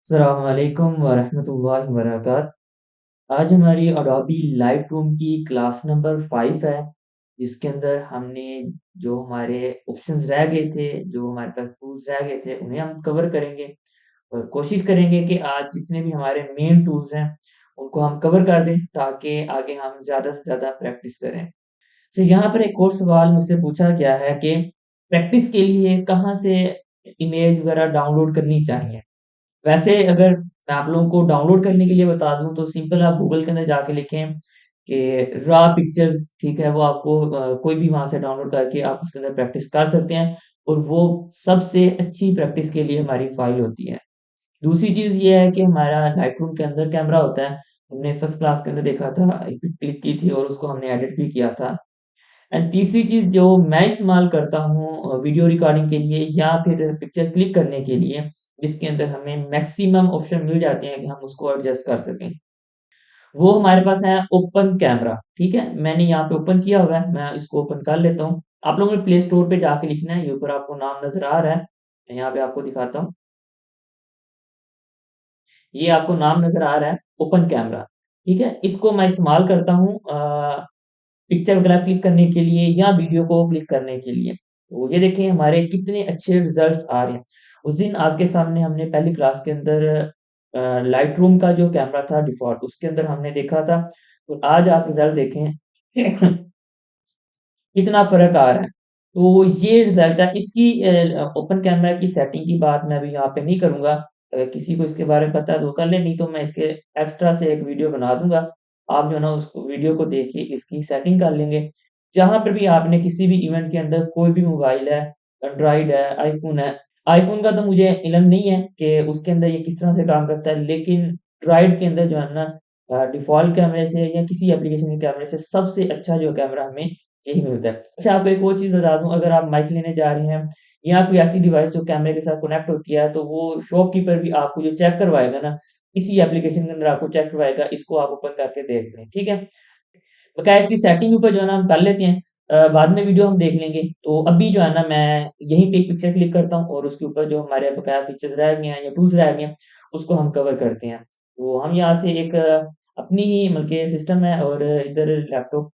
अस्सलाम वालेकुम वरहमतुल्लाहि वबरकातुहू। आज हमारी अडोबी लाइटरूम की क्लास नंबर 5 है, जिसके अंदर हमने जो हमारे ऑप्शंस रह गए थे, जो हमारे पास टूल्स रह गए थे, उन्हें हम कवर करेंगे और कोशिश करेंगे कि आज जितने भी हमारे मेन टूल्स हैं, उनको हम कवर कर दें ताकि आगे हम ज़्यादा से ज़्यादा प्रैक्टिस करें। तो यहाँ पर एक और सवाल मुझसे पूछा गया है कि प्रैक्टिस के लिए कहाँ से इमेज वगैरह डाउनलोड करनी चाहिए? वैसे अगर मैं आप लोगों को डाउनलोड करने के लिए बता दूँ तो सिंपल आप गूगल के अंदर जाके लिखें कि रॉ पिक्चर्स ठीक है, वो आपको कोई भी वहाँ से डाउनलोड करके आप उसके अंदर प्रैक्टिस कर सकते हैं और वो सबसे अच्छी प्रैक्टिस के लिए हमारी फ़ाइल होती है। दूसरी चीज़ ये है कि हमारा लाइटरूम के अंदर कैमरा होता है। हमने फर्स्ट क्लास के अंदर देखा था, एक पिक क्लिक की थी और उसको हमने एडिट भी किया था। एंड तीसरी चीज़ जो मैं इस्तेमाल करता हूँ वीडियो रिकॉर्डिंग के लिए या फिर पिक्चर क्लिक करने के लिए, जिसके अंदर हमें मैक्सिमम ऑप्शन मिल जाते हैं कि हम उसको एडजस्ट कर सकें। वो हमारे पास है ओपन कैमरा, ठीक है? मैंने यहाँ पे ओपन किया हुआ है, मैं इसको ओपन कर लेता हूँ। आप लोगों ने प्ले स्टोर पे जाके लिखना है, ये ऊपर आपको नाम नज़र आ रहा है। मैं यहाँ पे आपको दिखाता हूँ। ये आपको नाम नज़र आ रहा है, ओपन कैमरा, ठीक है? इसको मैं इस्तेमाल करता हूँ पिक्चर वगैरह क्लिक करने के लिए या वीडियो को क्लिक करने के लिए। तो ये देखिए हमारे कितने अच्छे रिज़ल्ट्स आ रहे हैं। उस दिन आपके सामने हमने पहली क्लास के अंदर लाइटरूम का जो कैमरा था डिफ़ॉल्ट उसके अंदर हमने देखा था। तो आज आप रिज़ल्ट देखें कितना फ़र्क आ रहा है। तो ये रिज़ल्ट है इसकी ओपन कैमरा की सेटिंग की बात मैं अभी यहाँ पे नहीं करूँगा। अगर किसी को इसके बारे में पता है तो वो कर ले, नहीं तो मैं इसके एक्स्ट्रा से एक वीडियो बना दूँगा। आप जो है ना उस वीडियो को देख के इसकी सेटिंग कर लेंगे। जहाँ पर भी आपने किसी भी इवेंट के अंदर कोई भी मोबाइल है, एंड्रॉइड है, आईफ़ोन है। आईफ़ोन का तो मुझे इल्म नहीं है कि उसके अंदर ये किस तरह से काम करता है, लेकिन एंड्रॉइड के अंदर जो है ना डिफ़ॉल्ट कैमरे से या किसी एप्लीकेशन के कैमरे से सबसे अच्छा जो कैमरा हमें यही मिलता है। अच्छा आपको एक और चीज़ बता दूँ अगर आप माइक लेने जा रहे हैं या कोई ऐसी डिवाइस जो कैमरे के साथ कनेक्ट होती है, तो वो शॉपकीपर भी आपको जो चेक करवाएगा ना, इसी एप्लीकेशन के अंदर आपको चेक करवाएगा, इसको आप ओपन करके देख लें, ठीक है? तो क्या है इसकी सेटिंग ऊपर जो है ना हम कर लेते हैं बाद में वीडियो हम देख लेंगे। तो अभी जो है ना मैं यहीं पे एक पिक्चर क्लिक करता हूँ और उसके ऊपर जो हमारे बकाया फीचर्स रह गए हैं या टूल्स रह गए हैं, उसको हम कवर करते हैं। तो हम यहाँ से एक अपनी ही बल्कि सिस्टम है और इधर लैपटॉप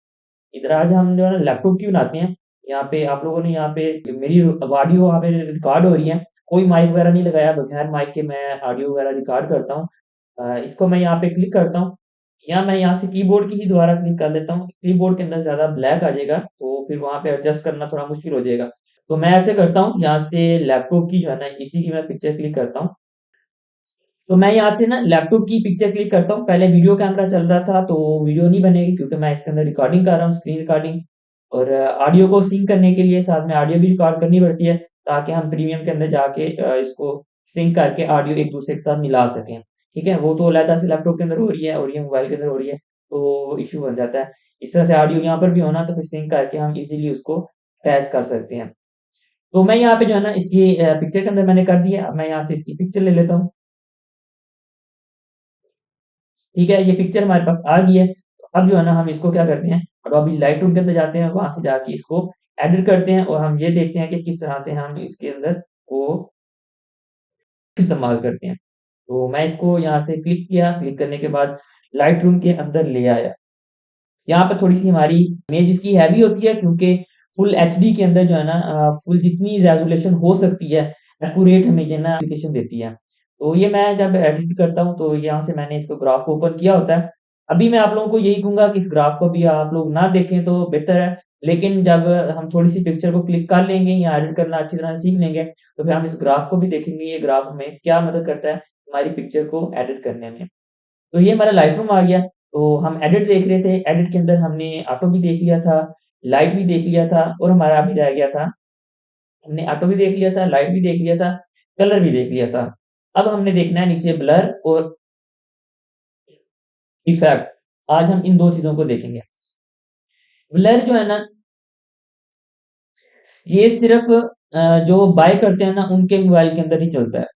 इधर आज हम जो है ना लैपटॉप की बनाते हैं। यहाँ पे आप लोगों ने यहाँ पे मेरी ऑडियो वहाँ पे रिकॉर्ड हो रही है। कोई माइक वगैरह नहीं लगाया, बगैर माइक के मैं ऑडियो वगैरह रिकॉर्ड करता हूँ। इसको मैं यहाँ पे क्लिक करता हूँ या मैं यहाँ से कीबोर्ड की ही द्वारा क्लिक कर लेता हूँ। कीबोर्ड के अंदर ज़्यादा ब्लैक आ जाएगा, तो फिर वहाँ पे एडजस्ट करना थोड़ा मुश्किल हो जाएगा। तो मैं ऐसे करता हूँ, यहाँ से लैपटॉप की जो है ना इसी की मैं पिक्चर क्लिक करता हूँ। तो मैं यहाँ से ना लैपटॉप की पिक्चर क्लिक करता हूँ। पहले वीडियो कैमरा चल रहा था, तो वीडियो नहीं बनेगी क्योंकि मैं इसके अंदर रिकॉर्डिंग कर रहा हूँ, स्क्रीन रिकॉर्डिंग और ऑडियो को सिंक करने के लिए साथ में ऑडियो भी रिकॉर्ड करनी पड़ती है, ताकि हम प्रीमियम के अंदर जाके इसको सिंक करके ऑडियो एक-दूसरे के साथ मिला सकें। ठीक है? वो तो अलहदा से लैपटॉप के अंदर हो रही है और ये मोबाइल के अंदर हो रही है, तो इश्यू बन जाता है। इस तरह से ऑडियो यहाँ पर भी हो ना, तो फिर सिंक करके हम इज़िली उसको अटैच कर सकते हैं। तो मैं यहाँ पे जो है ना इसकी पिक्चर के अंदर मैंने कर दिया। अब मैं यहाँ से इसकी पिक्चर ले लेता हूँ। ठीक है, ये पिक्चर हमारे पास आ गई है। तो अब जो है ना हम इसको क्या करते हैं, अडोबी लाइटरूम के अंदर जाते हैं, वहाँ से जाके इसको एडिट करते हैं और हम ये देखते हैं कि किस तरह से हम इसके अंदर वो इस्तेमाल करते हैं। तो मैं इसको यहाँ से क्लिक किया, क्लिक करने के बाद लाइटरूम के अंदर ले आया। यहाँ पे थोड़ी-सी हमारी इमेज इसकी हैवी होती है क्योंकि फुल एचडी के अंदर जो है ना फुल जितनी रेज़ोल्यूशन हो सकती है, एक्यूरेट हमें ये ना एप्लीकेशन देती है। तो ये मैं जब एडिट करता हूँ तो यहाँ से मैंने इसको ग्राफ को ओपन किया होता है। अभी मैं आप लोगों को यही कहूँगा कि इस ग्राफ को भी आप लोग ना देखें तो बेहतर है। लेकिन जब हम थोड़ी-सी पिक्चर को क्लिक कर लेंगे या एडिट करना अच्छी तरह सीख लेंगे, तो फिर हम इस ग्राफ को भी देखेंगे, ये ग्राफ हमें क्या मदद करता है हमारी पिक्चर को एडिट करने में। तो ये हमारा लाइटरूम आ गया, तो हम एडिट देख रहे थे, एडिट के अंदर हमने ऑटो भी देख लिया था, लाइट भी देख लिया था और हमारा अभी रह गया था, हमने ऑटो भी देख लिया था, लाइट भी देख लिया था, कलर भी देख लिया था। अब हमने देखना है नीचे ब्लर और इफेक्ट। आज हम इन 2 चीज़ों को देखेंगे। ब्लर जो है ना, ये सिर्फ़ जो बाय करते हैं ना, उनके मोबाइल के अंदर ही चलता है।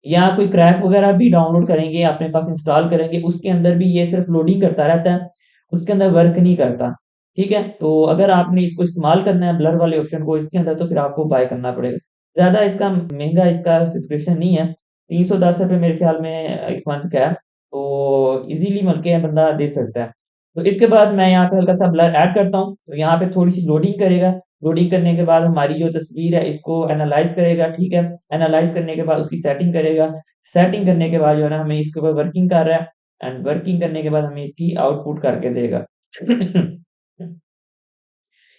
या कोई क्रैक वगैरह भी डाउनलोड करेंगे, अपने पास इंस्टॉल करेंगे, उसके अंदर भी ये सिर्फ़ लोडिंग करता रहता है, उसके अंदर वर्क नहीं करता, ठीक है? तो अगर आपने इसको इस्तेमाल करना है ब्लर वाले ऑप्शन को इसके अंदर तो फिर आपको बाय करना पड़ेगा। ज़्यादा इसका महँगा इसका सब्सक्रिप्शन नहीं है, ₹310 मेरे ख़्याल में 1 मंथ का है, तो ईज़िली मतलब के बंदा दे सकता है। तो इसके बाद मैं यहाँ पे हल्का-सा ब्लर ऐड करता हूँ, तो यहाँ पे थोड़ी-सी लोडिंग करेगा, लोडिंग करने के बाद हमारी जो तस्वीर है इसको एनालाइज़ करेगा, ठीक है? एनालाइज़ करने के बाद उसकी सेटिंग करेगा, सेटिंग करने के बाद जो है ना हमें इसके ऊपर वर्किंग कर रहा है एंड वर्किंग करने के बाद हमें इसकी आउटपुट करके देगा।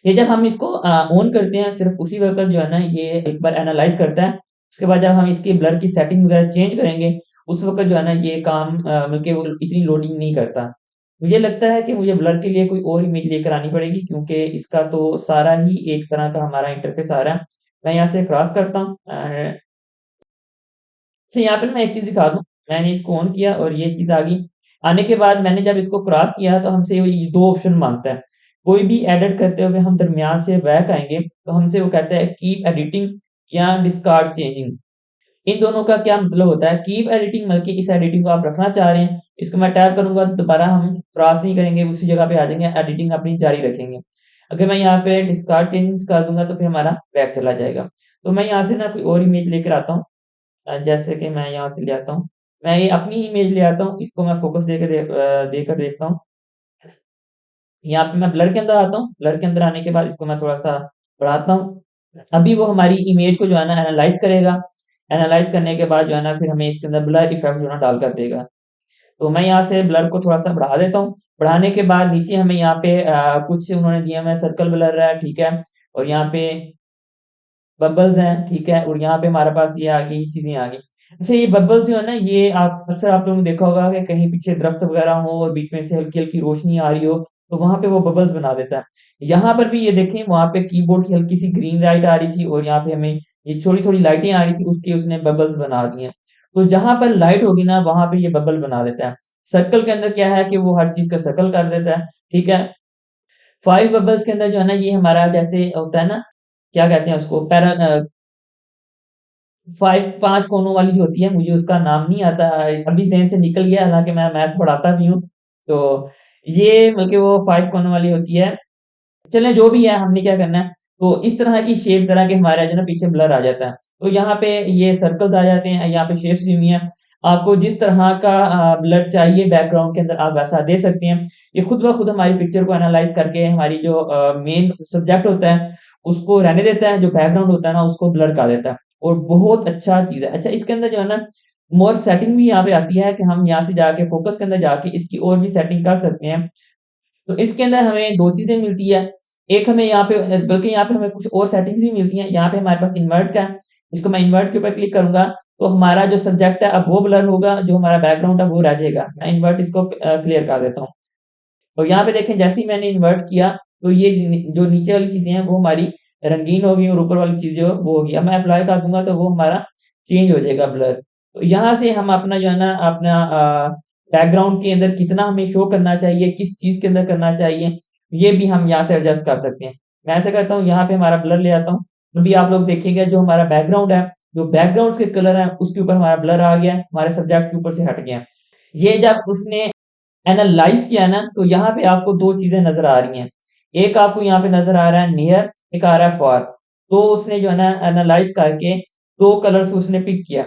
ये जब हम इसको ऑन करते हैं सिर्फ़ उसी वक़्त जो है ना ये एक बार एनालाइज़ करता है। उसके बाद जब हम इसकी ब्लर की सेटिंग वग़ैरह चेंज करेंगे, उस वक़्त जो है ना ये काम बल्कि वो इतनी लोडिंग नहीं करता। मुझे लगता है कि मुझे ब्लर के लिए कोई और इमेज लेकर आनी पड़ेगी क्योंकि इसका तो सारा ही एक तरह का हमारा इंटरफ़ेस आ रहा है। मैं यहाँ से क्रॉस करता हूँ अच्छा यहाँ पे ना मैं एक चीज़ दिखा दूँ, मैंने इसको ऑन किया और ये चीज़ आ गई। आने के बाद मैंने जब इसको क्रॉस किया तो हमसे ये 2 ऑप्शन माँगता है। कोई भी एडिट करते हुए हम दरमियान से बैक आएँगे, तो हमसे वो कहता है कीप एडिटिंग या डिस्कार्ड चेंजिंग। इन दोनों का क्या मतलब होता है? कीप एडिटिंग मतलब कि इस एडिटिंग को आप रखना चाह रहे हैं, इसको मैं टैप करूँगा दोबारा हम क्रॉस नहीं करेंगे, उसी जगह पे आ जाएँगे, एडिटिंग अपनी जारी रखेंगे। अगर मैं यहाँ पे डिस्कार्ड चेंजिंग्स कर दूँगा तो फिर हमारा बैक चला जाएगा। तो मैं यहाँ से ना कोई और इमेज लेकर आता हूँ जैसे कि मैं यहाँ से ले आता हूँ। मैं ये अपनी इमेज ले आता हूँ, इसको मैं फ़ोकस देकर देखता हूँ। यहाँ पे मैं ब्लर के अंदर आता हूँ, ब्लर के अंदर आने के बाद इसको मैं थोड़ा-सा बढ़ाता हूँ। अभी वो हमारी इमेज को जो है ना एनालाइज़ करेगा, एनालाइज़ करने के बाद जो है ना फिर हमें इसके अंदर ब्लर इफ़ेक्ट जो है ना डाल कर देगा। तो मैं यहाँ से ब्लर को थोड़ा-सा बढ़ा देता हूँ, बढ़ाने के बाद नीचे हमें यहाँ पे कुछ उन्होंने दिया हुआ है सर्कल ब्लर है, ठीक है? और यहाँ पे बबल्स हैं, ठीक है? और यहाँ पे हमारे पास ये आ गई, चीज़ें आ गई। अच्छा ये बबल्स जो है ना ये आप अक्सर आप लोगों ने देखा होगा कि कहीं पीछे दरख्त वगैरह हो और बीच में से हल्की-हल्की रोशनी आ रही हो, तो वहाँ पे वो बबल्स बना देता है। यहाँ पर भी ये देखें वहाँ पे कीबोर्ड की हल्की-सी ग्रीन लाइट आ रही थी और यहाँ पे हमें ये छोटी-छोटी लाइटें आ रही थी, उसकी उसने बबल्स बना दी हैं। तो जहाँ पर लाइट होगी ना वहाँ पे ये बबल बना देता है। सर्कल के अंदर क्या है कि वो हर चीज़ का सर्कल कर देता है, ठीक है? 5 बबल्स के अंदर जो है ना ये हमारा जैसे होता है ना, क्या कहते हैं उसको 5 कोनों वाली जो होती है, मुझे उसका नाम नहीं आता अभी ज़हन से निकल गया, हालाँकि मैं मैथ पढ़ाता भी हूँ। तो ये बल्कि वो 5 कोनों वाली होती है। चलें जो भी है, हमने क्या करना है, तो इस तरह की शेप तरह के हमारे जो है ना पीछे ब्लर आ जाता है। तो यहाँ पे ये सर्कल्स आ जाते हैं, यहाँ पे शेप्स दी हुई हैं। आपको जिस तरह का ब्लर चाहिए बैकग्राउंड के अंदर आप वैसा दे सकते हैं। ये खुद ब खुद हमारी पिक्चर को एनालाइज़ करके हमारी जो मेन सब्जेक्ट होता है, उसको रहने देता है, जो बैकग्राउंड होता है ना उसको ब्लर कर देता है और बहुत अच्छा चीज़ है। अच्छा इसके अंदर जो है ना मोर सेटिंग भी यहाँ पे आती है कि हम यहाँ से जाके फ़ोकस के अंदर जाके इसकी और भी सेटिंग कर सकते हैं। तो इसके अंदर हमें 2 चीज़ें मिलती है। एक हमें यहाँ पे बल्कि यहाँ पे हमें कुछ और सेटिंग्स भी मिलती हैं। यहाँ पे हमारे पास इन्वर्ट का है। इसको मैं इन्वर्ट के ऊपर क्लिक करूँगा, तो हमारा जो सब्जेक्ट है अब वो ब्लर होगा, जो हमारा बैकग्राउंड है वो रह जाएगा। मैं इन्वर्ट इसको क्लियर कर देता हूँ। तो यहाँ पे देखें जैसे ही मैंने इन्वर्ट किया, तो ये जो नीचे वाली चीज़ें हैं वो हमारी रंगीन हो गई और ऊपर वाली चीज़ जो है वो हो गई। अब मैं अप्लाई कर दूँगा तो वो हमारा चेंज हो जाएगा ब्लर। तो यहाँ से हम अपना जो है ना अपना बैकग्राउंड के अंदर कितना हमें शो करना चाहिए, किस चीज़ के अंदर करना चाहिए, ये भी हम यहाँ से एडजस्ट कर सकते हैं। मैं ऐसा करता हूँ यहाँ पे हमारा ब्लर ले आता हूँ। अभी आप लोग देखेंगे जो हमारा बैकग्राउंड है, जो बैकग्राउंड्स के कलर हैं उसके ऊपर हमारा ब्लर आ गया है, हमारे सब्जेक्ट के ऊपर से हट गया है। ये जब उसने एनालाइज़ किया ना, तो यहाँ पे आपको 2 चीज़ें नज़र आ रही हैं। एक आपको यहाँ पे नज़र आ रहा है नियर, एक आ रहा है फार। तो उसने जो है ना एनालाइज़ करके 2 कलर्स उसने पिक किया।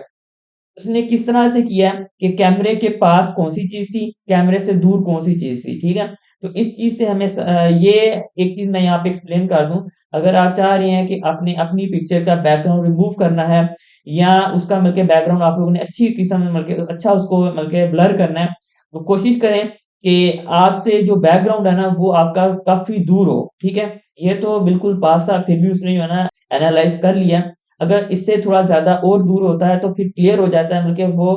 उसने किस तरह से किया कि कैमरे के पास कौन-सी चीज़ थी, कैमरे से दूर कौन-सी चीज़ थी, ठीक है? तो इस चीज़ से हमें ये एक चीज़ मैं यहाँ पे एक्सप्लेन कर दूँ, अगर आप चाह रहे हैं कि आपने अपनी पिक्चर का बैकग्राउंड रिमूव करना है या उसका मतलब के बैकग्राउंड आप लोगों ने अच्छी किस्म में मतलब के अच्छा उसको मतलब के ब्लर करना है, तो कोशिश करें कि आपसे जो बैकग्राउंड है ना, वो आपका काफ़ी दूर हो, ठीक है? ये तो बिल्कुल पास था, फिर भी उसने जो है ना एनालाइज़ कर लिया। अगर इससे थोड़ा ज़्यादा और दूर होता है तो फिर क्लियर हो जाता है बल्कि वो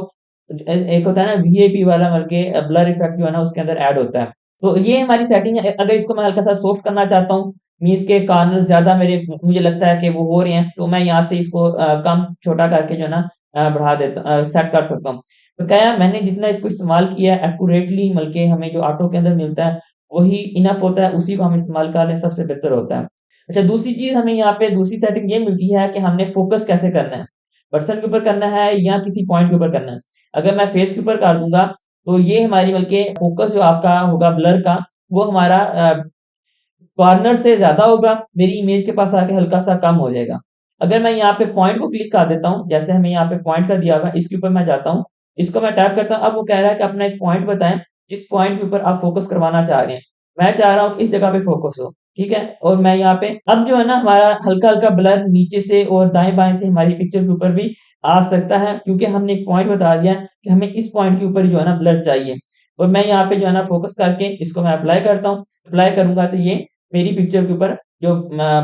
एक होता है ना वीआईपी वाला बल्कि ब्लर इफ़ेक्ट जो है ना उसके अंदर ऐड होता है। तो ये हमारी सेटिंग है अगर इसको मैं हल्का-सा सॉफ्ट करना चाहता हूँ, मीन्स के कॉर्नर्स ज़्यादा मेरे मुझे लगता है कि वो हो रहे हैं, तो मैं यहाँ से इसको कम छोटा करके जो है ना बढ़ा देता सेट कर सकता हूँ। तो क्या है मैंने जितना इसको इस्तेमाल किया है एक्यूरेटली बल्कि हमें जो ऑटो के अंदर मिलता है, वही इनफ होता है, उसी को हम इस्तेमाल कर लें सबसे बेहतर होता है। अच्छा दूसरी चीज़ हमें यहाँ पे दूसरी सेटिंग ये मिलती है कि हमने फ़ोकस कैसे करना है। पर्सन के ऊपर करना है या किसी पॉइंट के ऊपर करना है। अगर मैं फेस के ऊपर कर दूँगा, तो ये हमारी बल्कि फ़ोकस जो आपका होगा ब्लर का, वो हमारा कॉर्नर से ज़्यादा होगा, मेरी इमेज के पास आके हल्का-सा कम हो जाएगा। अगर मैं यहाँ पे पॉइंट को क्लिक कर देता हूँ, जैसे हमें यहाँ पे पॉइंट का दिया हुआ है, इसके ऊपर मैं जाता हूँ, इसको मैं टैप करता हूँ, अब वो कह रहा है कि अपना एक पॉइंट बताएँ, जिस पॉइंट के ऊपर आप फ़ोकस करवाना चाह रहे हैं। मैं चाह रहा हूँ कि इस जगह पे फ़ोकस हो, ठीक है? और मैं यहाँ पे अब जो है ना हमारा हल्का-हल्का ब्लर नीचे से और दाएँ-बाएँ से हमारी पिक्चर के ऊपर भी आ सकता है, क्योंकि हमने एक पॉइंट बता दिया है कि हमें इस पॉइंट के ऊपर जो है ना ब्लर चाहिए। और मैं यहाँ पे जो है ना फ़ोकस करके इसको मैं अप्लाई करता हूँ। अप्लाई करूँगा तो ये मेरी पिक्चर के ऊपर जो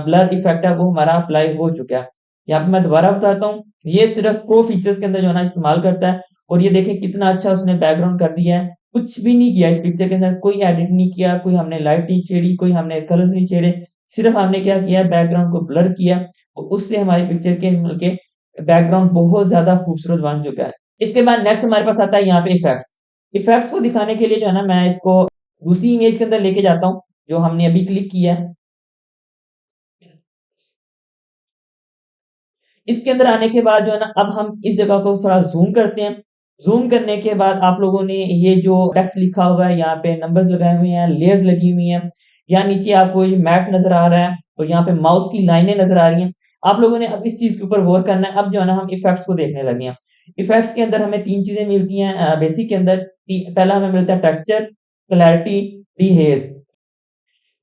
ब्लर इफ़ेक्ट है वो हमारा अप्लाई हो चुका है। यहाँ पे मैं दोबारा बताता हूँ, ये सिर्फ़ प्रो फीचर्स के अंदर जो है ना इस्तेमाल करता है और ये देखिए कितना अच्छा उसने बैकग्राउंड कर दिया है। कुछ भी नहीं किया इस पिक्चर के अंदर, कोई एडिट नहीं किया, कोई हमने लाइट नहीं छेड़ी, कोई हमने कलर्स नहीं छेड़े, सिर्फ़ हमने क्या किया है बैकग्राउंड को ब्लर किया और उससे हमारी पिक्चर के बल्कि बैकग्राउंड बहुत ज़्यादा खूबसूरत बन चुका है। इसके बाद नेक्स्ट हमारे पास आता है यहाँ पे इफ़ेक्ट्स। इफ़ेक्ट्स को दिखाने के लिए जो है ना मैं इसको दूसरी इमेज के अंदर लेके जाता हूँ, जो हमने अभी क्लिक किया है। इसके अंदर आने के बाद जो है ना अब हम इस जगह को थोड़ा ज़ूम करते हैं। ज़ूम करने के बाद आप लोगों ने ये जो टेक्स्ट लिखा हुआ है, यहाँ पे नंबर्स लगाए हुए हैं, लेयर्स लगी हुई हैं। यहाँ नीचे आपको ये मैट नज़र आ रहा है और यहाँ पे माउस की लाइनें नज़र आ रही हैं। आप लोगों ने अब इस चीज़ के ऊपर गौर करना है। अब जो है ना हम इफ़ेक्ट्स को देखने लगे हैं। इफ़ेक्ट्स के अंदर हमें 3 चीज़ें मिलती हैं बेसिक के अंदर। पहला हमें मिलता है टेक्सचर, क्लैरिटी, डिहेज़।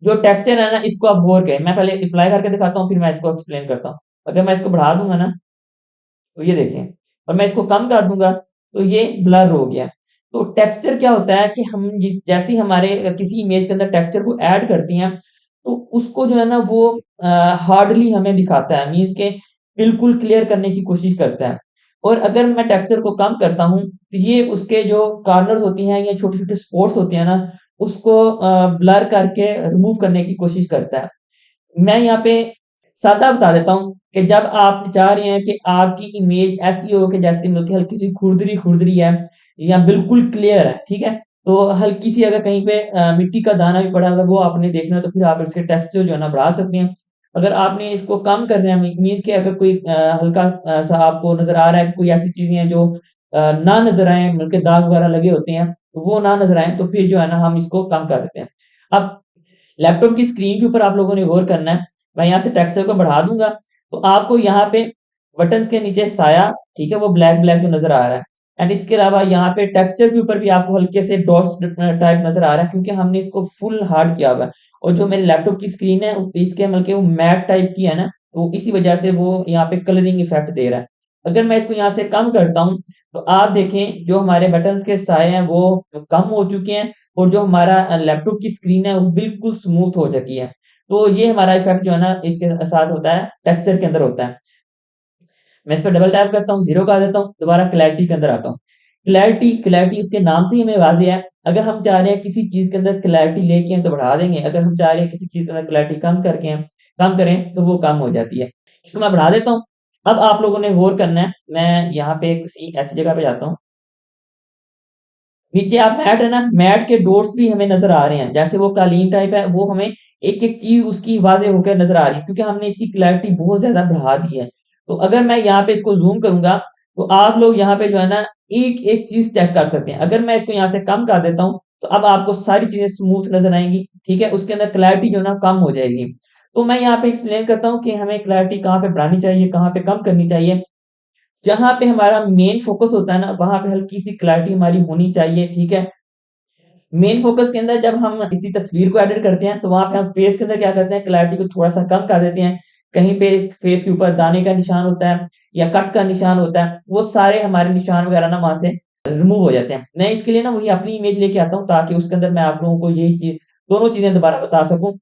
जो टेक्सचर है ना इसको आप गौर करें। मैं पहले अप्लाई करके दिखाता हूँ, फिर मैं इसको एक्सप्लेन करता हूँ। अगर मैं इसको बढ़ा दूँगा ना तो ये देखें और मैं इसको कम कर दूँगा तो ये ब्लर हो गया। तो टेक्सचर क्या होता है कि हम जिस जैसे ही हमारे किसी इमेज के अंदर टेक्सचर को ऐड करते हैं, तो उसको जो है ना वो हार्डली हमें दिखाता है, मीन्स के बिल्कुल क्लियर करने की कोशिश करता है। और अगर मैं टेक्सचर को कम करता हूँ, तो ये उसके जो कॉर्नर्स होती हैं या छोटे-छोटे स्पॉट्स होते हैं ना, उसको ब्लर करके रिमूव करने की कोशिश करता है। मैं यहाँ पे सादा बता देता हूँ कि जब आप चाह रहे हैं कि आपकी इमेज ऐसी हो कि जैसे मतलब कि हल्की-सी खुरदरी-खुरदरी है या बिल्कुल क्लियर है, ठीक है? तो हल्की-सी अगर कहीं पे मिट्टी का दाना भी पड़ा हुआ है, वो आपने देखना है तो फिर आप इसके टेक्सचर जो है ना बढ़ा सकते हैं। अगर आपने इसको कम करना है मीन्स कि अगर कोई हल्का सा आपको नज़र आ रहा है कि कोई ऐसी चीज़ें हैं जो ना नज़र आएँ, बल्कि दाग वगैरह लगे होते हैं, तो वो ना नज़र आएँ, तो फिर जो है ना हम इसको कम कर देते हैं। अब लैपटॉप की स्क्रीन के ऊपर आप लोगों ने गौर करना है। मैं यहाँ से टेक्सचर को बढ़ा दूँगा, तो आपको यहाँ पे बटन्स के नीचे साया, ठीक है? वो ब्लैक-ब्लैक जो नज़र आ रहा है एंड इसके अलावा यहाँ पे टेक्सचर के ऊपर भी आपको हल्के से डॉट्स टाइप नज़र आ रहा है क्योंकि हमने इसको फुल हार्ड किया हुआ है और जो मेरे लैपटॉप की स्क्रीन है, इसके बल्कि वो मैट टाइप की है ना, तो इसी वजह से वो यहाँ पे कलरिंग इफ़ेक्ट दे रहा है। अगर मैं इसको यहाँ से कम करता हूँ, तो आप देखें जो हमारे बटन्स के साए हैं, वो कम हो चुके हैं और जो हमारा लैपटॉप की स्क्रीन है वो बिल्कुल स्मूथ हो चुकी है। तो ये हमारा इफ़ेक्ट जो है ना इसके साथ होता है, टेक्सचर के अंदर होता है। मैं इस पे डबल टैप करता हूँ, 0 कर देता हूँ, दोबारा क्लैरिटी के अंदर आता हूँ। क्लैरिटी उसके नाम से ही हमें वाज़ेह है। अगर हम चाह रहे हैं किसी चीज़ के अंदर क्लैरिटी लेके आएँ तो बढ़ा देंगे, अगर हम चाह रहे हैं किसी चीज़ के अंदर क्लैरिटी कम करें तो वो कम हो जाती है। इसको मैं बढ़ा देता हूँ। अब आप लोगों ने गौर करना है, मैं यहाँ पे किसी ऐसी जगह पे जाता हूँ नीचे आप मैट है ना, मैट के डॉट्स भी हमें नज़र आ रहे हैं। जैसे वो कालीन टाइप है, वो हमें एक-एक चीज़ उसकी वाज़ेह होकर नज़र आ रही है, क्योंकि हमने इसकी क्लैरिटी बहुत ज़्यादा बढ़ा दी है। तो अगर मैं यहाँ पे इसको ज़ूम करूँगा, तो आप लोग यहाँ पे जो है ना, एक-एक चीज़ चेक कर सकते हैं। अगर मैं इसको यहाँ से कम कर देता हूँ, तो अब आपको सारी चीज़ें स्मूथ नज़र आएँगी, ठीक है? उसके अंदर क्लैरिटी जो है ना, कम हो जाएगी। तो मैं यहाँ पे एक्सप्लेन करता हूँ कि हमें क्लैरिटी कहाँ पे बढ़ानी चाहिए, कहाँ पे कम करनी चाहिए। जहाँ पे हमारा मेन फ़ोकस होता है ना, वहाँ पे हल्की-सी क्लैरिटी हमारी होनी चाहिए, ठीक है? मेन फ़ोकस के अंदर जब हम किसी तस्वीर को एडिट करते हैं, तो वहाँ पे हम फ़ेस के अंदर क्या करते हैं, क्लैरिटी को थोड़ा-सा कम कर देते हैं। कहीं पे फ़ेस के ऊपर दाने का निशान होता है या कट का निशान होता है, वो सारे हमारे निशान वगैरह ना वहाँ से रिमूव हो जाते हैं। मैं इसके लिए ना वही अपनी इमेज लेके आता हूँ ताकि उसके अंदर मैं आप लोगों को यही चीज़ दोनों चीज़ें दोबारा बता सकूँ।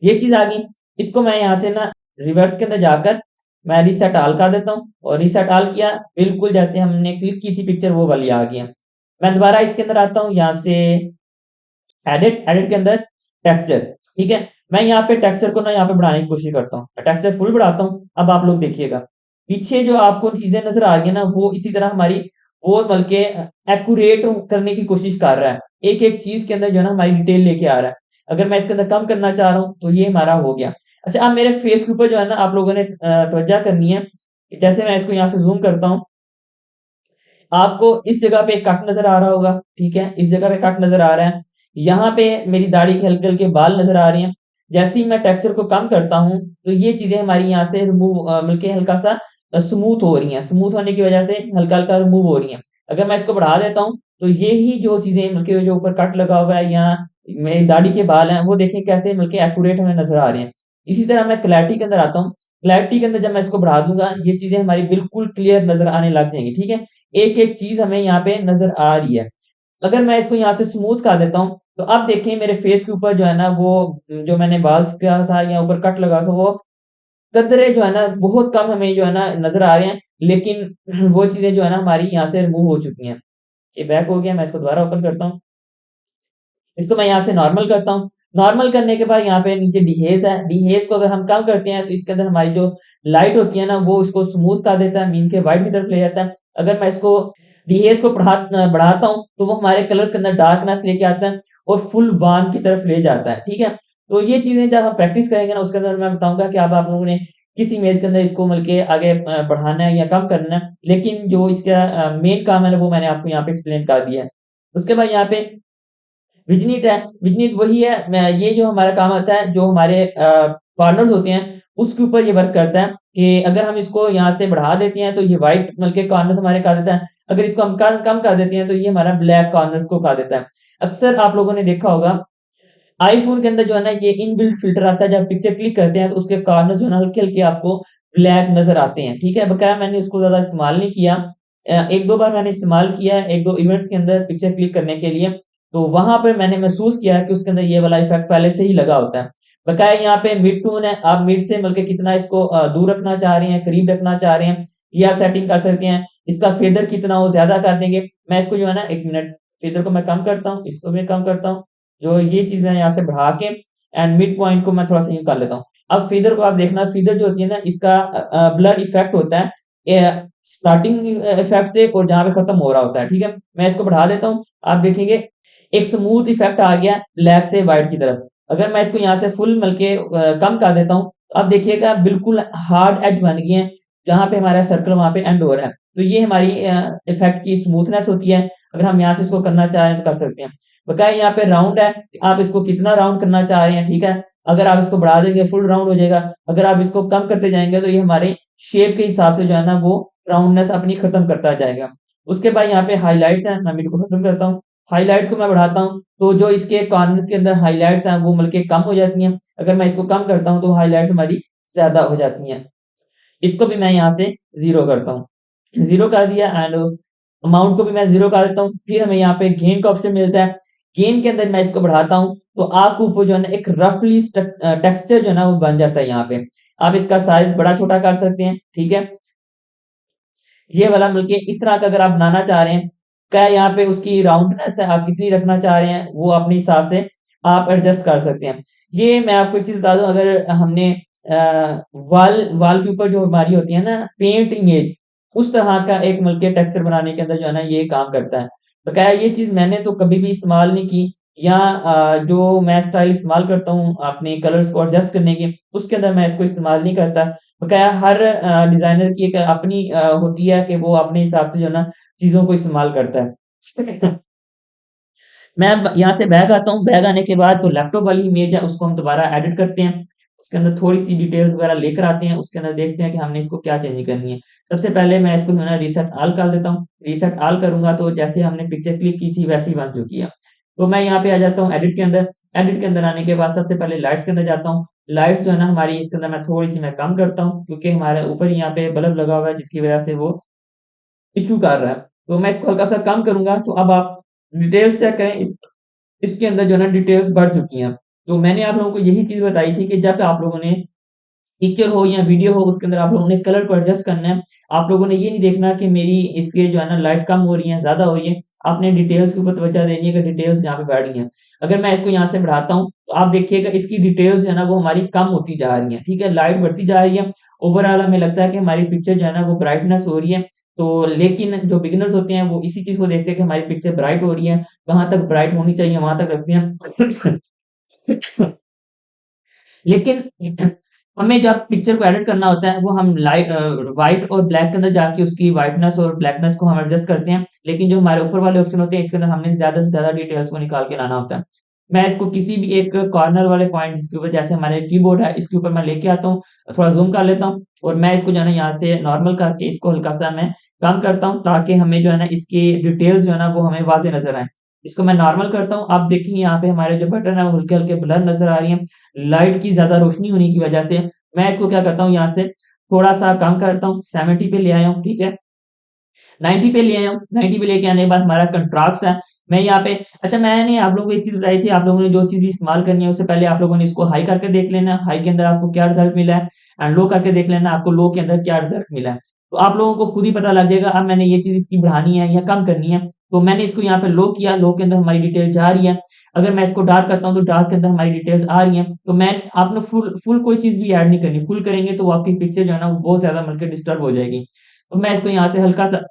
ये चीज़ आ गई, इसको मैं यहाँ से ना रिवर्स के अंदर जाकर मैं रीसेट ऑल कर देता हूँ और रीसेट ऑल किया, बिल्कुल जैसे हमने क्लिक की थी पिक्चर वो वाली आ गई है। मैं दोबारा इसके अंदर आता हूँ, यहाँ से एडिट के अंदर टेक्सचर, ठीक है? मैं यहाँ पे टेक्सचर को ना यहाँ पे बढ़ाने की कोशिश करता हूँ। मैं टेक्सचर फुल बढ़ाता हूँ, अब आप लोग देखिएगा। पीछे जो आपको चीज़ें नज़र आ रही है ना, वो इसी तरह हमारी वो बल्कि एक्यूरेट करने की कोशिश कर रहा है। एक-एक चीज़ के अंदर जो है ना हमारी डिटेल लेके आ रहा है। अगर मैं इसके अंदर कम करना चाह रहा हूँ, तो ये हमारा हो गया। अच्छा, अब मेरे फेस के ऊपर जो है ना आप लोगों ने तवज्जो करनी है, जैसे मैं इसको यहाँ से ज़ूम करता हूँ, आपको इस जगह पे कट नज़र आ रहा होगा, ठीक है? इस जगह पे कट नज़र आ रहा है। यहाँ पे मेरी दाढ़ी के हल्के-हल्के बाल नज़र आ रहे हैं। जैसे ही मैं टेक्सचर को कम करता हूँ, तो ये चीज़ें हमारी यहाँ से रिमूव बल्कि हल्का-सा स्मूथ हो रही हैं। स्मूथ होने की वजह से हल्का-हल्का रिमूव हो रही हैं। अगर मैं इसको बढ़ा देता हूँ, तो ये ही जो चीज़ें बल्कि जो ऊपर कट लगा हुआ है या मेरी दाढ़ी के बाल हैं, वो देखिए कैसे बल्कि एक्यूरेट हमें नज़र आ रहे हैं। इसी तरह मैं क्लैरिटी के अंदर आता हूँ। क्लैरिटी के अंदर जब मैं इसको बढ़ा दूँगा, ये चीज़ें हमारी बिल्कुल क्लियर नज़र आने लग जाएँगी, ठीक है? एक-एक चीज़ हमें यहाँ पे नज़र आ रही है। अगर मैं इसको यहाँ से स्मूथ कर देता हूँ, तो अब देखिए मेरे फेस के ऊपर जो है ना वो जो मैंने बाल्स किया था या ऊपर कट लगा था वो कतरे जो है ना बहुत कम हमें जो है ना नज़र आ रहे हैं, लेकिन वो चीज़ें जो है ना हमारी यहाँ से रिमूव हो चुकी हैं। ये बैक हो गया, मैं इसको दोबारा ओपन करता हूँ। इसको मैं यहाँ से नॉर्मल करता हूँ। नॉर्मल करने के बाद यहाँ पे नीचे डिहेज़ है, डिहेज़ को अगर हम कम करते हैं तो इसके अंदर हमारी जो लाइट होती है ना वो इसको स्मूथ कर देता है, मीन के व्हाइट की तरफ ले जाता है। अगर मैं इसको डिहेज़ को बढ़ाता हूँ तो वो हमारे कलर्स के अंदर डार्कनेस लेके आता है और फुल वार्म की तरफ ले जाता है, ठीक है? तो ये चीज़ें जब हम प्रैक्टिस करेंगे ना उसके अंदर मैं बताऊँगा कि अब आप लोगों ने किस इमेज के अंदर इसको मतलब के आगे बढ़ाना है या कम करना है। लेकिन जो इसका मेन काम है ना वो मैंने आपको यहाँ पे एक्सप्लेन कर दिया है। उसके बाद यहाँ पे विजनीट है, विजनीट वही है ये जो हमारा काम आता है, जो हमारे कॉर्नर्स होते हैं, उसके ऊपर ये वर्क करता है कि अगर हम इसको यहाँ से बढ़ा देते हैं, तो ये व्हाइट मतलब के कॉर्नर्स हमारे कर देता है। अगर इसको हम कम कर देते हैं, तो ये हमारा ब्लैक कॉर्नर्स को कर देता है। अक्सर आप लोगों ने देखा होगा, आईफ़ोन के अंदर जो है ना, ये इनबिल्ट फ़िल्टर आता है, जब पिक्चर क्लिक करते हैं, तो उसके कॉर्नर्स जो है ना, हल्के-हल्के आपको ब्लैक नज़र आते हैं, ठीक है? बकाया मैंने इसको ज़्यादा इस्तेमाल नहीं किया। 1-2 बार मैंने इस्तेमाल किया है, 1-2 इवेंट्स के अंदर पिक्चर क्लिक करने के लिए, तो वहाँ पे मैंने महसूस किया है कि उसके अंदर ये वाला इफ़ेक्ट पहले से ही लगा होता है। बकाया यहाँ पे मिड टोन है, आप मिड से मतलब कितना इसको दूर रखना चाह रहे हैं, करीब रखना चाह रहे हैं, ये आप सेटिंग कर सकते हैं। इसका फेदर कितना हो, ज़्यादा कर देंगे। मैं इसको जो है ना 1 मिनट, फेदर को मैं कम करता हूँ, इसको भी कम करता हूँ। जो ये चीज़ मैं यहाँ से बढ़ा के एंड मिड पॉइंट को मैं थोड़ा-सा यूँ कर लेता हूँ। अब फेदर को आप देखना, फेदर जो होती है ना, इसका ब्लर इफ़ेक्ट होता है स्टार्टिंग इफ़ेक्ट से और जहाँ पे खत्म हो रहा होता है, ठीक है? मैं इसको बढ़ा देता हूँ, आप देखेंगे एक स्मूथ इफ़ेक्ट आ गया ब्लैक से व्हाइट की तरफ। अगर मैं इसको यहाँ से फुल मिल के कम कर देता हूँ, तो आप देखिएगा बिल्कुल हार्ड एज बन गई हैं, जहाँ पे हमारा सर्कल वहाँ पे एंड हो रहा है। तो ये हमारी इफ़ेक्ट की स्मूथनेस होती है। अगर हम यहाँ से इसको करना चाहें तो कर सकते हैं। बकाया यहाँ पे राउंड है, आप इसको कितना राउंड करना चाह रहे हैं, ठीक है? अगर आप इसको बढ़ा देंगे फुल राउंड हो जाएगा। अगर आप इसको कम करते जाएँगे तो ये हमारे शेप के हिसाब से जो है ना वो राउंडनेस अपनी खत्म करता जाएगा। उसके बाद यहाँ पे हाइलाइट्स हैं, मैं इनको खत्म करता हूँ। हाइलाइट्स को मैं बढ़ाता हूँ, तो जो इसके कॉर्नर्स के अंदर हाइलाइट्स हैं वो मिलके कम हो जाती हैं। अगर मैं इसको कम करता हूँ तो हाइलाइट्स हमारी ज़्यादा हो जाती हैं। इसको भी मैं यहाँ से 0 करता हूँ। 0 कर दिया एंड अमाउंट को भी मैं 0 कर देता हूँ। फिर हमें यहाँ पे गेन का ऑप्शन मिलता है। गेन के अंदर मैं इसको बढ़ाता हूँ, तो आपके ऊपर जो है ना एक रफली टेक्सचर जो है ना वो बन जाता है यहाँ पे। आप इसका साइज़ बड़ा-छोटा कर सकते हैं, ठीक है? ये वाला मिलके इस तरह का अगर आप बनाना चाह रहे हैं, क्या यहाँ पे उसकी राउंडनेस है, आप कितनी रखना चाह रहे हैं, वो अपने हिसाब से आप एडजस्ट कर सकते हैं। ये मैं आपको एक चीज़ बता दूँ, अगर हमने वॉल वॉल के ऊपर जो हमारी होती है ना पेंट इमेज, उस तरह का एक मतलब के टेक्सचर बनाने के अंदर जो है ना ये काम करता है। बकाया ये चीज़ मैंने तो कभी भी इस्तेमाल नहीं की या जो मैं स्टाइल इस्तेमाल करता हूँ अपने कलर्स को एडजस्ट करने की, उसके अंदर मैं इसको इस्तेमाल नहीं करता। बकाया हर डिज़ाइनर की एक अपनी होती है कि वो अपने हिसाब से जो है ना चीज़ों को इस्तेमाल करता है। मैं अब यहाँ से बैक आता हूँ, बैक आने के बाद जो लैपटॉप वाली इमेज है उसको हम दोबारा एडिट करते हैं। उसके अंदर थोड़ी-सी डिटेल्स वगैरह लेकर आते हैं, उसके अंदर देखते हैं कि हमने इसको क्या चेंजिंग करनी है। सबसे पहले मैं इसको जो है ना रीसेट ऑल कर देता हूँ। रीसेट ऑल करूँगा तो जैसे हमने पिक्चर क्लिक की थी वैसी बन चुकी है। तो मैं यहाँ पे आ जाता हूँ एडिट के अंदर। एडिट के अंदर आने के बाद सबसे पहले लाइट्स के अंदर जाता हूँ। लाइट्स जो है ना हमारी इसके अंदर मैं थोड़ी-सी मैं कम करता हूँ क्योंकि हमारे ऊपर यहाँ पे बल्ब लगा हुआ है जिसकी वजह से वो इश्यू कर रहा है। तो मैं इसको हल्का-सा कम करूँगा तो अब आप डिटेल्स चेक करें इसके अंदर जो है ना डिटेल्स बढ़ चुकी हैं। तो मैंने आप लोगों को यही चीज़ बताई थी कि जब आप लोगों ने पिक्चर हो या वीडियो हो उसके अंदर आप लोगों ने कलर को एडजस्ट करना है। आप लोगों ने ये नहीं देखना कि मेरी इसके जो है ना लाइट कम हो रही है, ज़्यादा हो रही है। आपने डिटेल्स के ऊपर तवज्जो देनी है कि डिटेल्स यहाँ पे बढ़ रही हैं। अगर मैं इसको यहाँ से बढ़ाता हूँ, तो आप देखिएगा इसकी डिटेल्स जो है ना वो हमारी कम होती जा रही हैं, ठीक है? लाइट बढ़ती जा रही है। ओवरऑल हमें लगता है कि हमारी पिक्चर जो है ना वो ब्राइटनेस हो रही है। तो लेकिन जो बिगिनर्स होते हैं वो इसी चीज़ को देखते हैं कि हमारी पिक्चर ब्राइट हो रही है, कहाँ तक ब्राइट होनी चाहिए वहाँ तक रखते हैं। लेकिन हमें जब पिक्चर को एडिट करना होता है, वो हम व्हाइट और ब्लैक के अंदर जाके उसकी व्हाइटनेस और ब्लैकनेस को हम एडजस्ट करते हैं। लेकिन जो हमारे ऊपर वाले ऑप्शन होते हैं, इसके अंदर हमने ज़्यादा से ज़्यादा डिटेल्स को निकाल के लाना होता है। मैं इसको किसी भी एक कॉर्नर वाले पॉइंट जिसके ऊपर जैसे हमारे कीबोर्ड है, इसके ऊपर मैं लेके आता हूँ, थोड़ा ज़ूम कर लेता हूँ और मैं इसको जो है ना यहाँ से नॉर्मल करके इसको हल्का-सा मैं कम करता हूँ ताकि हमें जो है ना इसकी डिटेल्स जो है ना वो हमें वाज़िह नज़र आएँ। इसको मैं नॉर्मल करता हूँ, आप देखेंगे यहाँ पे हमारे जो बटन है वो हल्के-हल्के ब्लर नज़र आ रही हैं। लाइट की ज़्यादा रोशनी होने की वजह से मैं इसको क्या करता हूँ यहाँ से थोड़ा-सा कम करता हूँ, 70 पे ले आया हूँ, ठीक है? 90 पे ले आया हूँ, 90 पे लेके आने के बाद हमारा कंट्रास्ट है, मैं यहाँ पे अच्छा मैंने आप लोगों को एक चीज़ बताई थी, आप लोगों ने जो चीज़ भी इस्तेमाल करनी है उससे पहले आप लोगों ने इसको हाई करके देख लेना है, हाई के अंदर आपको क्या रिज़ल्ट मिला है एंड लो करके देख लेना आपको लो के अंदर क्या रिज़ल्ट मिला है। तो आप लोगों को खुद ही पता लग जाएगा अब मैंने ये चीज़ इसकी बढ़ानी है या कम करनी है, तो मैंने इसको यहाँ पे लो किया, लो के अंदर हमारी डिटेल जा रही है। अगर मैं इसको डार्क करता हूँ तो डार्क के अंदर हमारी डिटेल्स आ रही हैं, तो मैं आपने फुल फुल कोई चीज़ भी ऐड नहीं करनी, फुल करेंगे तो वो आपकी पिक्चर जो है ना वो बहुत ज़्यादा बल्कि डिस्टर्ब हो जाएगी। तो मैं इसको यहाँ से हल्का-सा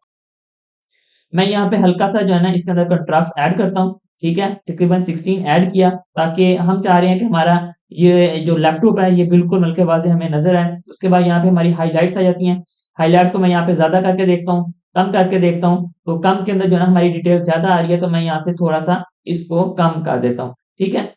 मैं यहाँ पे हल्का-सा जो है ना इसके अंदर कंट्रास्ट ऐड करता हूँ, ठीक है? तकरीबन 16 ऐड किया ताकि हम चाह रहे हैं कि हमारा ये जो लैपटॉप है ये बिल्कुल बल्कि वाज़िह हमें नज़र आए। उसके बाद यहाँ पे हमारी हाइलाइट्स आ जाती हैं। हाइलाइट्स को मैं यहाँ पे ज़्यादा करके देखता हूँ, कम करके देखता हूँ, तो कम के अंदर जो है ना हमारी डिटेल ज़्यादा आ रही है तो मैं यहाँ से थोड़ा-सा इसको कम कर देता हूँ, ठीक है?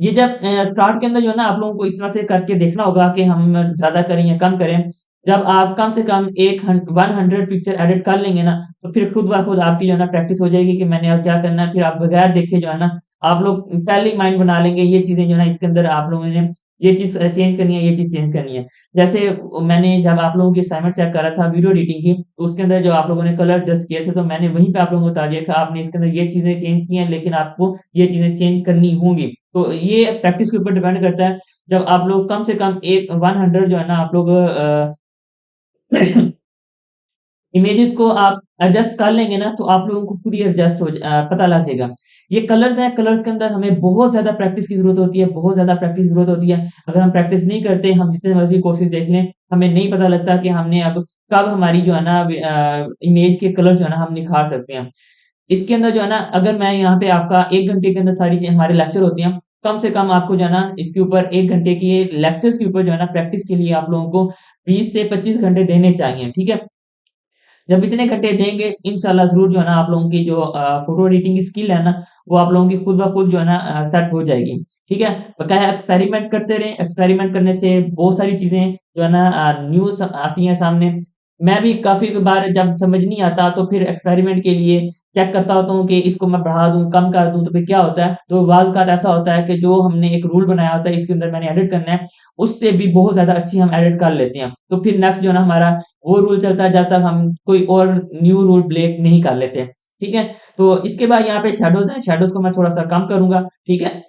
ये जब स्टार्ट के अंदर जो है ना आप लोगों को इस तरह से करके देखना होगा कि हम ज़्यादा करें या कम करें। जब आप कम से कम 100 पिक्चर एडिट कर लेंगे ना, तो फिर खुद ब खुद आपकी जो है ना प्रैक्टिस हो जाएगी कि मैंने अब क्या करना है। फिर आप बगैर देखे जो है ना, आप लोग पहले ही माइंड बना लेंगे ये चीज़ें जो है ना इसके अंदर आप लोगों ने ये चीज़ चेंज करनी है, ये चीज़ चेंज करनी है। जैसे मैंने जब आप लोगों की असाइनमेंट चेक कर रहा था वीडियो एडिटिंग की, तो उसके अंदर जो आप लोगों ने कलर एडजस्ट किए थे, तो मैंने वहीं पे आप लोगों को बता दिया कि आपने इसके अंदर ये चीज़ें चेंज की हैं, लेकिन आपको ये चीज़ें चेंज करनी होंगी। तो ये प्रैक्टिस के ऊपर डिपेंड करता है। जब आप लोग कम से कम एक 100 जो है ना आप लोग इमेजेस को आप एडजस्ट कर लेंगे ना, तो आप लोगों को खुद ही पता लग जाएगा। ये कलर्स हैं, कलर्स के अंदर हमें बहुत ज़्यादा प्रैक्टिस की ज़रूरत होती है, बहुत ज़्यादा प्रैक्टिस की ज़रूरत होती है। अगर हम प्रैक्टिस नहीं करते, हम जितने मर्ज़ी कोर्सेज़ देख लें, हमें नहीं पता लगता कि हमने अब कब हमारी जो है ना इमेज के कलर्स जो है ना हम निखार सकते हैं। इसके अंदर जो है ना अगर मैं यहाँ पे आपका 1 घंटे के अंदर सारी चीज़ें हमारे लेक्चर होती हैं, कम से कम आपको जो है ना इसके ऊपर 1 घंटे की लेक्चर्स के ऊपर जो है ना प्रैक्टिस के लिए आप लोगों को 20 से 25 घंटे देने चाहिए, ठीक है? जब इतने घंटे देंगे, इंशाल्लाह ज़रूर जो है ना आप लोगों की जो फ़ोटो एडिटिंग की स्किल है ना, वो आप लोगों की खुद ब खुद जो है ना सेट हो जाएगी, ठीक है? बकाया एक्सपेरिमेंट करते रहें, एक्सपेरिमेंट करने से बहुत सारी चीज़ें जो है ना न्यू आती हैं सामने। मैं भी काफ़ी बार जब समझ नहीं आता तो फिर एक्सपेरिमेंट के लिए चेक करता होता हूँ कि इसको मैं बढ़ा दूँ, कम कर दूँ, तो फिर क्या होता है, तो बाज़-औक़ात ऐसा होता है कि जो हमने एक रूल बनाया होता है, इसके अंदर मैंने एडिट करना है, उससे भी बहुत ज़्यादा अच्छी हम एडिट कर लेते हैं। तो फिर नेक्स्ट जो है ना हमारा वो रूल चलता है जब तक हम कोई और न्यू रूल ब्रेक नहीं कर लेते, ठीक है? तो इसके बाद यहाँ पे शैडोज़ हैं, शैडोज़ को मैं थोड़ा-सा कम करूँगा, ठीक है?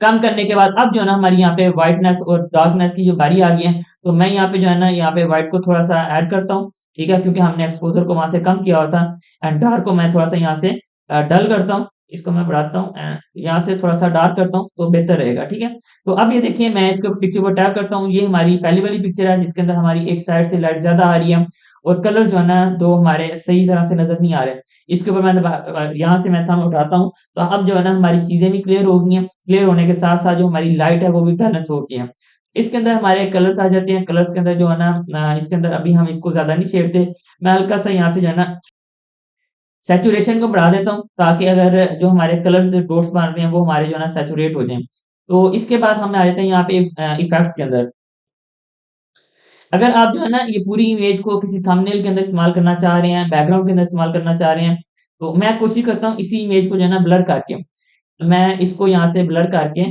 कम करने के बाद अब जो है ना हमारी यहाँ पे व्हाइटनेस और डार्कनेस की जो बारी आ गई है, तो मैं यहाँ पे जो है ना यहाँ पे व्हाइट को थोड़ा-सा ऐड करता हूँ, ठीक है? क्योंकि हमने एक्सपोज़र को वहाँ से कम किया हुआ था एंड डार्क को मैं थोड़ा-सा यहाँ से डल करता हूँ, इसको मैं बढ़ाता हूँ यहाँ से थोड़ा-सा डार्क करता हूँ, तो बेहतर रहेगा, ठीक है? तो अब ये देखिए मैं इसके पिक्चर को टैप करता हूँ, ये हमारी पहली वाली पिक्चर है जिसके अंदर हमारी एक साइड से लाइट ज़्यादा आ रही है और कलर्स जो है ना 2 हमारे सही तरह से नज़र नहीं आ रहे। इसके ऊपर मैंने यहाँ से मैं थंब उठाता हूँ, तो अब जो है ना हमारी चीज़ें भी क्लियर हो गई हैं। क्लियर होने के साथ-साथ जो हमारी लाइट है वो भी बैलेंस हो गई है। इसके अंदर हमारे कलर्स आ जाते हैं, कलर्स के अंदर जो है ना इसके अंदर अभी हम इसको ज़्यादा नहीं छेड़ते। मैं हल्का-सा यहाँ से जो है ना सैचुरेशन को बढ़ा देता हूँ, ताकि अगर जो हमारे कलर्स डॉट्स बन रहे हैं वो हमारे जो है ना सैचुरेट हो जाएँ। तो इसके बाद हम आ जाते हैं यहाँ पे इफ़ेक्ट्स के अंदर। अगर आप जो है ना ये पूरी इमेज को किसी थंबनेल के अंदर इस्तेमाल करना चाह रहे हैं, बैकग्राउंड के अंदर इस्तेमाल करना चाह रहे हैं, तो मैं कोशिश करता हूँ इसी इमेज को जो है ना ब्लर करके, मैं इसको यहाँ से ब्लर करके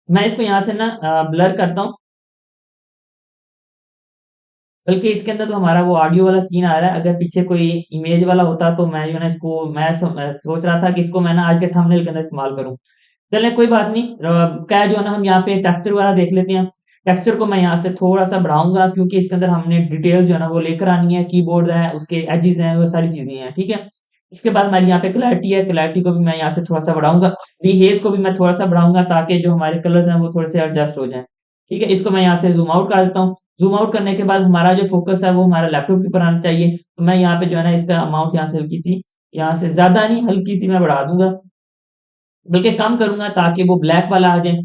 मैं इसको यहाँ से ना ब्लर करता हूँ, बल्कि इसके अंदर तो हमारा वो ऑडियो वाला सीन आ रहा है, अगर पीछे कोई इमेज वाला होता तो मैं जो है ना इसको सोच रहा था कि इसको मैं ना आज के थंबनेल के अंदर इस्तेमाल करूँ। चलें कोई बात नहीं क्या है जो है ना हम यहाँ पे टेक्सचर वगैरह देख लेते हैं। टेक्सचर को मैं यहाँ से थोड़ा-सा बढ़ाऊँगा क्योंकि इसके अंदर हमने डिटेल जो है ना वो लेकर आनी है, कीबोर्ड है, उसके एजेस हैं, वो सारी चीज़ें हैं, ठीक है? इसके बाद हमारी यहाँ पे क्लैरिटी है, क्लैरिटी को भी मैं यहाँ से थोड़ा-सा बढ़ाऊँगा। डिहेज़ को भी मैं थोड़ा-सा बढ़ाऊँगा ताकि जो हमारे कलर्स हैं वो थोड़े-से एडजस्ट हो जाएँ, ठीक है? इसको मैं यहाँ से ज़ूम आउट कर देता हूँ। ज़ूम आउट करने के बाद हमारा जो फ़ोकस है वो हमारा लैपटॉप के ऊपर आना चाहिए। तो मैं यहाँ पे जो है ना इसका अमाउंट यहाँ से हल्की-सी यहाँ से ज़्यादा नहीं, हल्की-सी मैं बढ़ा दूँगा। बल्कि कम करूँगा ताकि वो ब्लैक वाला आ जाए।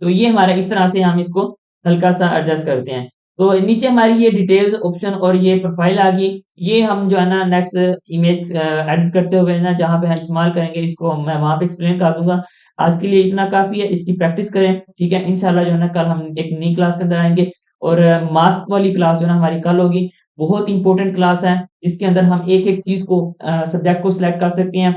तो ये हमारा इस तरह से हम इसको हल्का-सा एडजस्ट करते हैं। तो नीचे हमारी ये डिटेल्स ऑप्शन और ये प्रोफ़ाइल आ गई। ये हम जो है ना नेक्स्ट इमेज एडिट करते हुए ना जहाँ पे हम इस्तेमाल करेंगे इसको मैं वहाँ पे एक्सप्लेन कर दूँगा। आज के लिए इतना काफ़ी है, इसकी प्रैक्टिस करें, ठीक है? इंशाल्लाह जो है ना कल हम एक नई क्लास के अंदर आएँगे और मास्क वाली क्लास जो है ना हमारी कल होगी। बहुत इम्पोर्टेंट क्लास है, इसके अंदर हम एक-एक चीज़ को सब्जेक्ट को सिलेक्ट कर सकते हैं।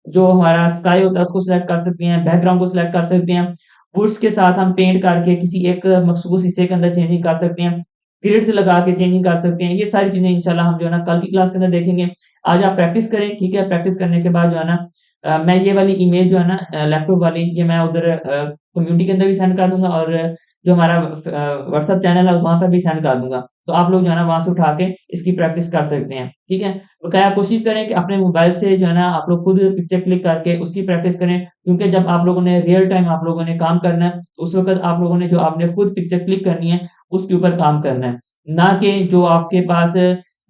जो हमारा स्काई होता है उसको सिलेक्ट कर सकते हैं, बैकग्राउंड को सिलेक्ट कर सकते हैं। वुड्स के साथ हम पेंट करके किसी एक मखसूस हिस्से के अंदर चेंजिंग कर सकते हैं। ग्रिड्स लगा के चेंजिंग कर सकते हैं। ये सारी चीज़ें इंशाल्लाह हम जो है ना कल की क्लास के अंदर देखेंगे। आज आप प्रैक्टिस करें, ठीक है? प्रैक्टिस करने के बाद जो है ना मैं ये वाली इमेज जो है ना लैपटॉप वाली ये मैं उधर कम्युनिटी के अंदर भी सेंड कर दूँगा और जो हमारा व्हाट्सएप चैनल है वहाँ पे भी सेंड कर दूँगा। तो आप लोग जो है ना वहाँ से उठा के इसकी प्रैक्टिस कर सकते हैं, ठीक है? बकाया कोशिश करें कि अपने मोबाइल से जो है ना आप लोग खुद पिक्चर क्लिक करके उसकी प्रैक्टिस करें क्योंकि जब आप लोगों ने रियल टाइम आप लोगों ने काम करना है, उस वक़्त आप लोगों ने जो आपने खुद पिक्चर क्लिक करनी है, उसके ऊपर काम करना है। ना कि जो आपके पास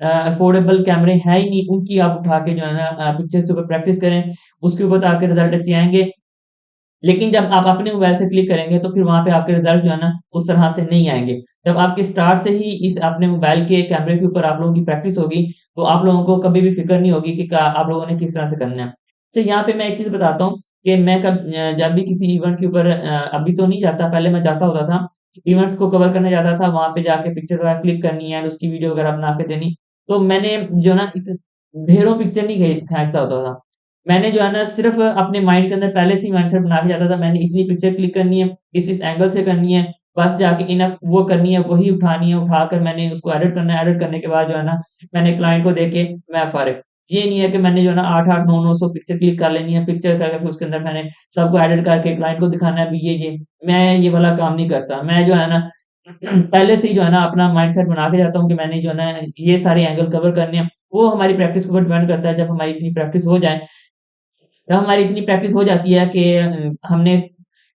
अफोर्डेबल कैमरे हैं ही नहीं, उनकी आप उठा के जो है ना पिक्चर्स के ऊपर प्रैक्टिस करें, उसके ऊपर तो आपके रिज़ल्ट अच्छे आएँगे। लेकिन जब आप अपने मोबाइल से क्लिक करेंगे तो फिर वहाँ पे आपके रिज़ल्ट जो है ना उस तरह से नहीं आएँगे। जब आपके स्टार्ट से ही इस अपने मोबाइल के कैमरे के ऊपर आप लोगों की प्रैक्टिस होगी, तो आप लोगों को कभी भी फ़िक्र नहीं होगी कि का आप लोगों ने किस तरह से करना है। अच्छा यहाँ पे मैं एक चीज़ बताता हूँ कि मैं जब भी किसी इवेंट के ऊपर अभी तो नहीं जाता, पहले मैं जाता होता था। इवेंट्स को कवर करने जाता था, वहाँ पे जाके पिक्चर वगैरह क्लिक करनी है, उसकी वीडियो वगैरह बना के देनी। तो मैंने जो ना ढेरों पिक्चर नहीं खींचता होता था। मैंने जो है ना सिर्फ़ अपने माइंड के अंदर पहले से ही माइंडसेट बना के जाता था, मैंने इतनी पिक्चर क्लिक करनी है, इस एंगल से करनी है, बस जाके इनफ वो करनी है, वही उठानी है, उठाकर मैंने उसको एडिट करना है, एडिट करने के बाद जो है ना, मैंने क्लाइंट को देके मैं फ़ारिग। ये नहीं है कि मैंने जो है ना 8-8, 9-900 पिक्चर क्लिक कर लेनी है, पिक्चर करके फिर उसके अंदर मैंने सबको एडिट करके क्लाइंट को दिखाना है अभी ये। मैं ये वाला काम नहीं करता। मैं जो है ना पहले से ही जो है ना अपना माइंडसेट बना के जाता हूँ कि मैंने जो है ना ये सारे एंगल कवर करने हैं। वो हमारी प्रैक्टिस के ऊपर डिपेंड करता है, जब हमारी इतनी प्रैक्टिस हो जाए जब हमारी इतनी प्रैक्टिस हो जाती है कि हमने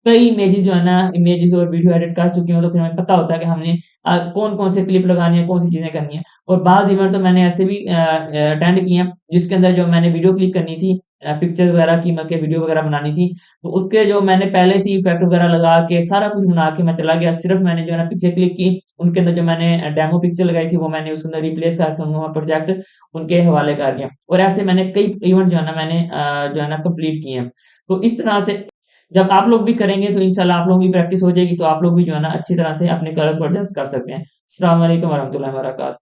कई इमेजेस जो है ना इमेजेस और वीडियो एडिट कर चुके हो तो फिर हमें पता होता है कि हमने कौन-कौन से क्लिप लगानी है, कौन-सी चीज़ें करनी है। और बाज़ इवेंट तो मैंने ऐसे भी अटेंड किए हैं जिसके अंदर जो मैंने वीडियो क्लिक करनी थी पिक्चर्स वगैरह की मतलब वीडियो वगैरह बनानी थी, तो उसके जो मैंने पहले से ही इफ़ेक्ट वगैरह लगा के सारा कुछ बना के मैं चला गया। सिर्फ़ मैंने जो है ना पिक्चर क्लिक की, उनके अंदर जो मैंने डेमो पिक्चर लगाई थी वो मैंने उसके अंदर रिप्लेस करके उनका प्रोजेक्ट उनके हवाले कर दिया। और ऐसे मैंने कई इवेंट जो है ना मैंने जो है ना कंप्लीट किए हैं। तो इस तरह से जब आप लोग भी करेंगे तो इंशाल्लाह आप लोगों की प्रैक्टिस हो जाएगी, तो आप लोग भी जो है ना अच्छी तरह से अपने कलर्स को एडजस्ट कर सकते हैं। अस्सलाम वालेकुम व रहमतुल्लाहि व बरकातहू।